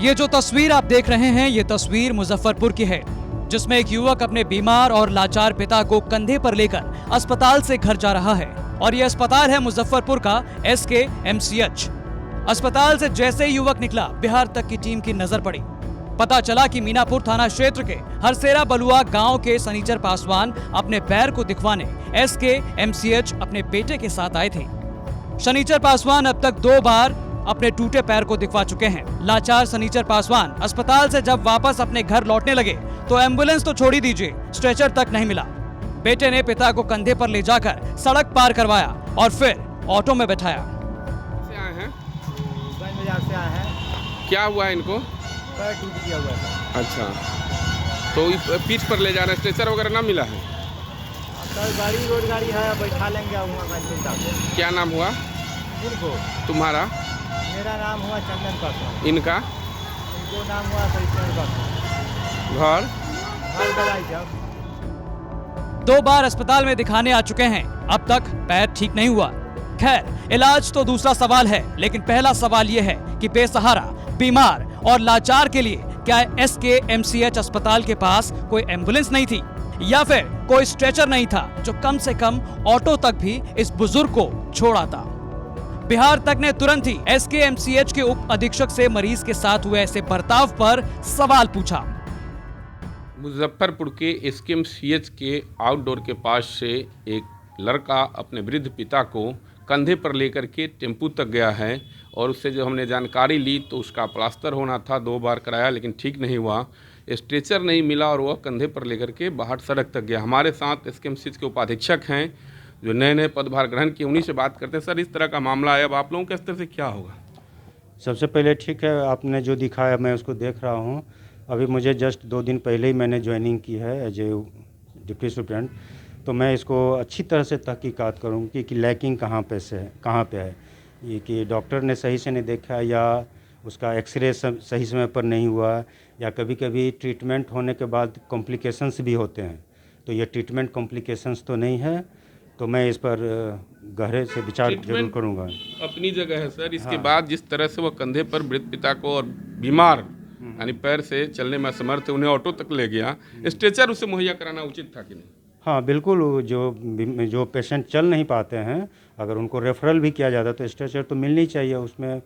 ये जो तस्वीर आप देख रहे हैं, ये तस्वीर मुजफ्फरपुर की है, जिसमें एक युवक अपने बीमार और लाचार पिता को कंधे पर लेकर अस्पताल से घर जा रहा है। और ये अस्पताल है मुजफ्फरपुर का SKMCH। अस्पताल से जैसे ही युवक निकला, बिहार तक की टीम की नजर पड़ी। पता चला कि मीनापुर थाना क्षेत्र के हरसेरा बलुआ गांव के शनिचर पासवान अपने पैर को दिखवाने SKMCH अपने बेटे के साथ आए थे। शनिचर पासवान अब तक 2 बार अपने टूटे पैर को दिखवा चुके हैं। लाचार शनिचर पासवान अस्पताल से जब वापस अपने घर लौटने लगे तो एम्बुलेंस तो छोड़ ही दीजिए, स्ट्रेचर तक नहीं मिला। बेटे ने पिता को कंधे पर ले जाकर सड़क पार करवाया और फिर ऑटो में बैठाया। से आए हैं? से आए हैं। क्या हुआ इनको? पैर टूट गया हुआ है। अच्छा, तो पीठ पर ले जा रहे, स्ट्रेचर वगैरह ना मिला है? सर गाड़ी रोड गाड़ी है, बैठा लेंगे। क्या नाम हुआ इनको? तुम्हारा? मेरा नाम हुआ चंदन पासवान। इनका? इनको नाम हुआ सरिचंद्र पासवान। घर बलाई जब 2 बार अस्पताल में दिखाने आ चुके हैं, अब तक पैर ठीक नहीं हुआ। खैर, इलाज तो दूसरा सवाल है, लेकिन पहला सवाल ये है कि बेसहारा, बीमार और लाचार के लिए क्या SKMCH अस्पताल के पास कोई एम्बुलेंस नहीं थी, या फिर कोई स्ट्रेचर नहीं था जो कम से कम ऑटो तक भी इस बुजुर्ग को छोड़ आता। बिहार तक ने तुरंत ही SKMCH के उप अधीक्षक से मरीज के साथ हुए ऐसे बर्ताव पर सवाल पूछा। मुजफ्फरपुर के SKMCH के आउटडोर के पास से एक लड़का अपने वृद्ध पिता को कंधे पर लेकर के टेम्पू तक गया है, और उससे जो हमने जानकारी ली तो उसका प्लास्टर होना था, 2 बार कराया लेकिन ठीक नहीं हुआ, स्ट्रेचर नहीं मिला और वह कंधे पर लेकर के बाहर सड़क तक गया। हमारे साथ SKMCH के उपाधीक्षक हैं जो नए नए पदभार ग्रहण किए, उन्हीं से बात करते हैं। सर, इस तरह का मामला है, अब आप लोगों के स्तर से क्या होगा? सबसे पहले ठीक है, आपने जो दिखाया मैं उसको देख रहा हूँ। अभी मुझे जस्ट 2 दिन पहले ही मैंने ज्वाइनिंग की है एज ए डिप्टी सुप्रेंट, तो मैं इसको अच्छी तरह से तहकीकात करूँगी कि लैकिंग कहाँ पे है, ये कि डॉक्टर ने सही से नहीं देखा, या उसका एक्सरे सही समय पर नहीं हुआ, या कभी कभी ट्रीटमेंट होने के बाद कॉम्प्लिकेशंस भी होते हैं। तो ये ट्रीटमेंट कॉम्प्लिकेशंस तो नहीं है, तो मैं इस पर गहरे से विचार जरूर करूँगा। अपनी जगह है सर, इसके बाद जिस तरह से वह कंधे पर वृद्ध पिता को और बीमार यानी पैर से चलने में असमर्थ है, उन्हें ऑटो तक ले गया, स्ट्रेचर उसे मुहैया कराना उचित था कि नहीं? हाँ बिल्कुल, जो पेशेंट चल नहीं पाते हैं, अगर उनको रेफरल भी किया जाता तो स्ट्रेचर तो मिलनी चाहिए। उसमें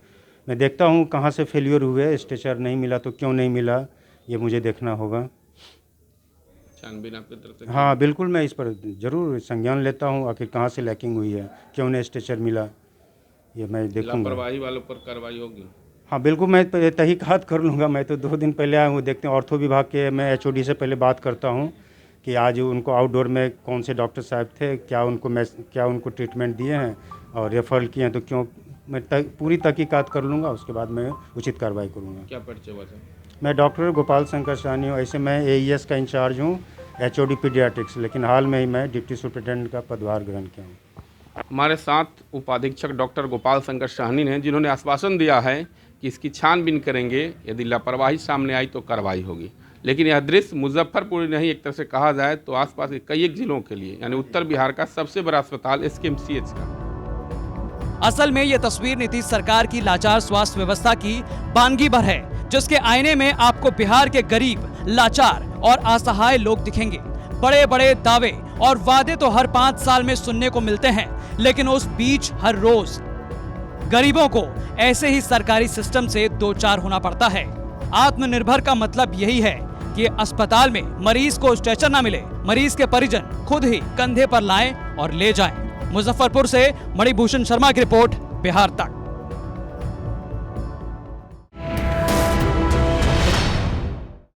मैं देखता हूँ कहाँ से फेलियर हुए, स्ट्रेचर नहीं मिला तो क्यों नहीं मिला, ये मुझे देखना होगा। छानबीन आपकी तरफ से? हाँ बिल्कुल, मैं इस पर ज़रूर संज्ञान लेता हूँ, आखिर कहाँ से लैकिंग हुई है, क्यों नहीं स्ट्रेचर मिला, ये मैं देखूँगा। लापरवाही वालों पर कार्रवाई होगी? हाँ बिल्कुल, मैं तहकीकात कर लूँगा। मैं तो 2 दिन पहले आया हूँ, देखते हैं ऑर्थो विभाग के, मैं HOD से पहले बात करता हूँ कि आज उनको आउटडोर में कौन से डॉक्टर साहब थे, क्या उनको ट्रीटमेंट दिए हैं और रेफर किए हैं, तो क्यों, मैं पूरी तहकीकात कर लूँगा, उसके बाद मैं उचित कार्रवाई करूँगा। क्या परिचय हुआ सर? मैं डॉक्टर गोपाल शंकर साहनी हूँ। ऐसे मैं AES का इंचार्ज हूँ, HOD पीडियाट्रिक्स, लेकिन हाल में ही मैं डिप्टी सुपरिटेंडेंट का पदभार ग्रहण किया हूँ। हमारे साथ उपाधीक्षक डॉक्टर गोपाल शंकर साहनी ने, जिन्होंने आश्वासन दिया है कि इसकी छानबीन करेंगे, यदि लापरवाही सामने आई तो कार्रवाई होगी। लेकिन यह दृश्य मुजफ्फरपुर नहीं, एक तरह से कहा जाए तो आसपास के कई एक जिलों के लिए, यानी उत्तर बिहार का सबसे बड़ा अस्पताल SKMCH का। असल में ये तस्वीर नीतीश सरकार की लाचार स्वास्थ्य व्यवस्था की बानगी भर है, जिसके आईने में आपको बिहार के गरीब, लाचार और असहाय लोग दिखेंगे। बड़े बड़े दावे और वादे तो हर 5 साल में सुनने को मिलते हैं, लेकिन उस बीच हर रोज गरीबों को ऐसे ही सरकारी सिस्टम से 2-4 होना पड़ता है। आत्मनिर्भर का मतलब यही है कि अस्पताल में मरीज को स्ट्रेचर ना मिले, मरीज के परिजन खुद ही कंधे पर लाएं और ले जाएं। मुजफ्फरपुर से मणिभूषण शर्मा की रिपोर्ट, बिहार तक।